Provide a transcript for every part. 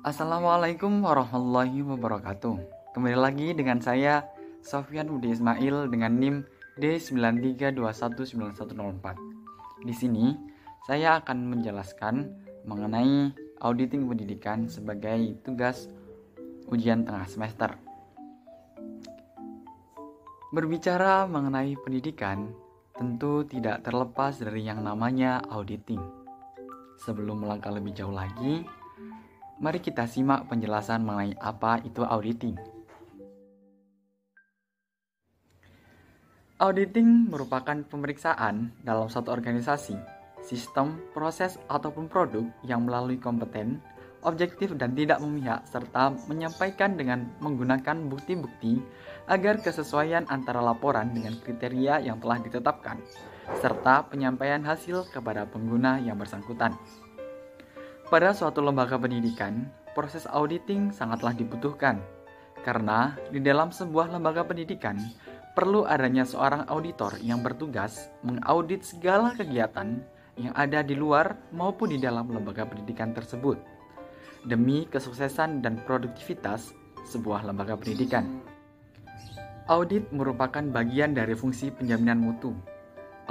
Assalamualaikum warahmatullahi wabarakatuh. Kembali lagi dengan saya Sofyan Budi Ismail dengan NIM D93219104. Di sini saya akan menjelaskan mengenai auditing pendidikan sebagai tugas ujian tengah semester. Berbicara mengenai pendidikan, tentu tidak terlepas dari yang namanya auditing. Sebelum melangkah lebih jauh lagi, mari kita simak penjelasan mengenai apa itu auditing. Auditing merupakan pemeriksaan dalam suatu organisasi, sistem, proses, ataupun produk yang melalui kompeten, objektif dan tidak memihak serta menyampaikan dengan menggunakan bukti-bukti agar kesesuaian antara laporan dengan kriteria yang telah ditetapkan, serta penyampaian hasil kepada pengguna yang bersangkutan. Pada suatu lembaga pendidikan, proses auditing sangatlah dibutuhkan, karena di dalam sebuah lembaga pendidikan perlu adanya seorang auditor yang bertugas mengaudit segala kegiatan yang ada di luar maupun di dalam lembaga pendidikan tersebut, demi kesuksesan dan produktivitas sebuah lembaga pendidikan. Audit merupakan bagian dari fungsi penjaminan mutu.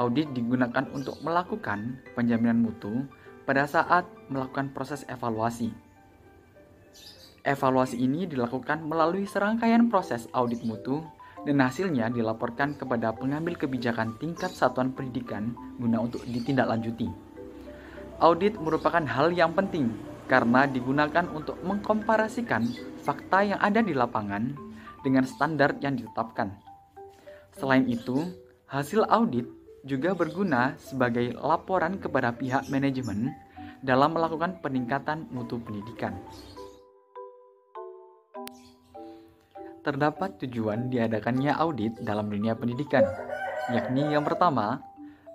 Audit digunakan untuk melakukan penjaminan mutu pada saat melakukan proses evaluasi. Evaluasi ini dilakukan melalui serangkaian proses audit mutu dan hasilnya dilaporkan kepada pengambil kebijakan tingkat satuan pendidikan guna untuk ditindaklanjuti. Audit merupakan hal yang penting karena digunakan untuk mengkomparasikan fakta yang ada di lapangan dengan standar yang ditetapkan. Selain itu, hasil audit juga berguna sebagai laporan kepada pihak manajemen dalam melakukan peningkatan mutu pendidikan. Terdapat tujuan diadakannya audit dalam dunia pendidikan, yakni yang pertama,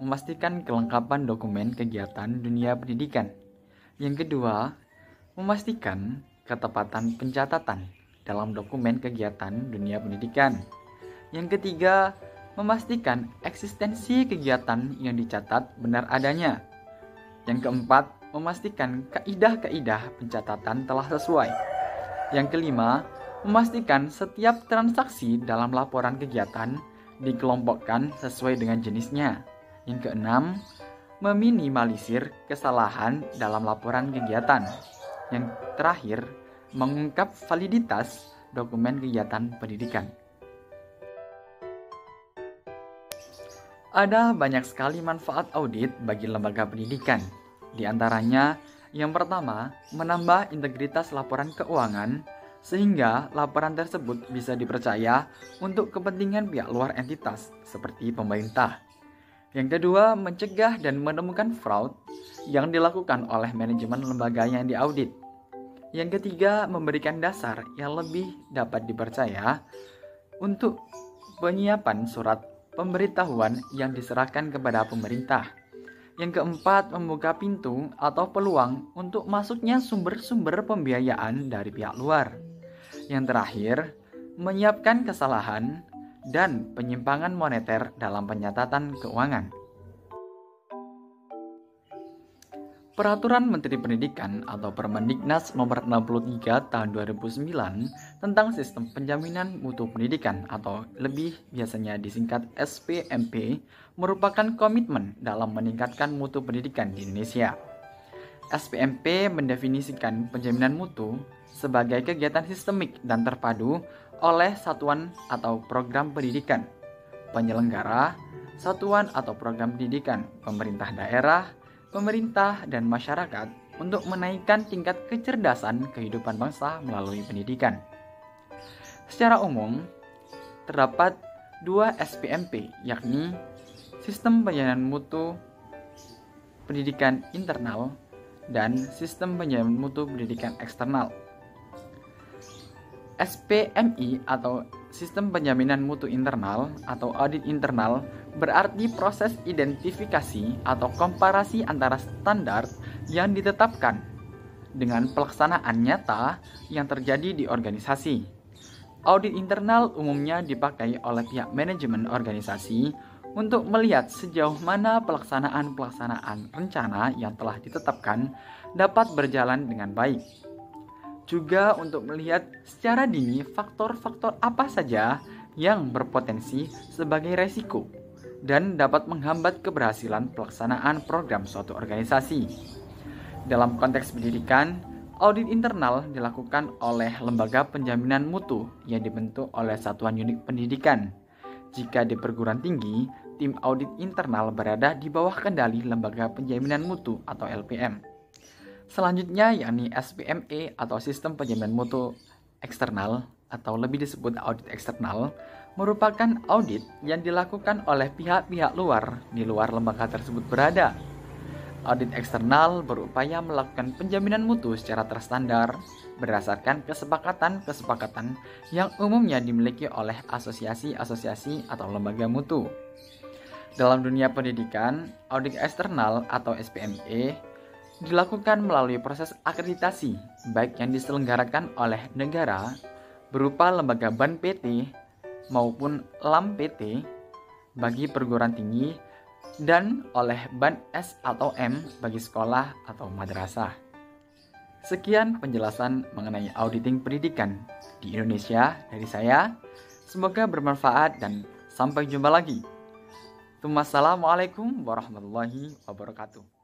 memastikan kelengkapan dokumen kegiatan dunia pendidikan. Yang kedua, memastikan ketepatan pencatatan dalam dokumen kegiatan dunia pendidikan. Yang ketiga, memastikan eksistensi kegiatan yang dicatat benar adanya. Yang keempat, memastikan kaidah-kaidah pencatatan telah sesuai. Yang kelima, memastikan setiap transaksi dalam laporan kegiatan dikelompokkan sesuai dengan jenisnya. Yang keenam, meminimalisir kesalahan dalam laporan kegiatan. Yang terakhir, mengungkap validitas dokumen kegiatan pendidikan. Ada banyak sekali manfaat audit bagi lembaga pendidikan. Di antaranya, yang pertama, menambah integritas laporan keuangan sehingga laporan tersebut bisa dipercaya untuk kepentingan pihak luar entitas seperti pemerintah. Yang kedua, mencegah dan menemukan fraud yang dilakukan oleh manajemen lembaga yang diaudit. Yang ketiga, memberikan dasar yang lebih dapat dipercaya untuk penyiapan surat pemberitahuan yang diserahkan kepada pemerintah. Yang keempat, membuka pintu atau peluang untuk masuknya sumber-sumber pembiayaan dari pihak luar. Yang terakhir, menyiapkan kesalahan dan penyimpangan moneter dalam pencatatan keuangan. Peraturan Menteri Pendidikan atau Permendiknas Nomor 63 Tahun 2009 tentang Sistem Penjaminan Mutu Pendidikan atau lebih biasanya disingkat SPMP merupakan komitmen dalam meningkatkan mutu pendidikan di Indonesia. SPMP mendefinisikan penjaminan mutu sebagai kegiatan sistemik dan terpadu oleh satuan atau program pendidikan, penyelenggara, satuan atau program pendidikan, pemerintah daerah, pemerintah, dan masyarakat untuk menaikkan tingkat kecerdasan kehidupan bangsa melalui pendidikan. Secara umum, terdapat dua SPMP, yakni Sistem Penjaminan Mutu Pendidikan Internal dan Sistem Penjaminan Mutu Pendidikan Eksternal. SPMI atau Sistem Penjaminan Mutu Internal atau audit internal berarti proses identifikasi atau komparasi antara standar yang ditetapkan dengan pelaksanaan nyata yang terjadi di organisasi. Audit internal umumnya dipakai oleh pihak manajemen organisasi untuk melihat sejauh mana pelaksanaan rencana yang telah ditetapkan dapat berjalan dengan baik. juga untuk melihat secara dini faktor-faktor apa saja yang berpotensi sebagai resiko dan dapat menghambat keberhasilan pelaksanaan program suatu organisasi. Dalam konteks pendidikan, audit internal dilakukan oleh lembaga penjaminan mutu yang dibentuk oleh satuan unit pendidikan. Jika di perguruan tinggi, tim audit internal berada di bawah kendali lembaga penjaminan mutu atau LPM. Selanjutnya yakni SPME atau Sistem Penjaminan Mutu Eksternal atau lebih disebut audit eksternal, merupakan audit yang dilakukan oleh pihak-pihak luar di luar lembaga tersebut berada. Audit eksternal berupaya melakukan penjaminan mutu secara terstandar berdasarkan kesepakatan-kesepakatan yang umumnya dimiliki oleh asosiasi-asosiasi atau lembaga mutu. Dalam dunia pendidikan, audit eksternal atau SPME dilakukan melalui proses akreditasi baik yang diselenggarakan oleh negara berupa lembaga BAN PT maupun LAM PT bagi perguruan tinggi dan oleh BAN S atau M bagi sekolah atau madrasah. Sekian penjelasan mengenai auditing pendidikan di Indonesia dari saya. Semoga bermanfaat dan sampai jumpa lagi. Wassalamualaikum warahmatullahi wabarakatuh.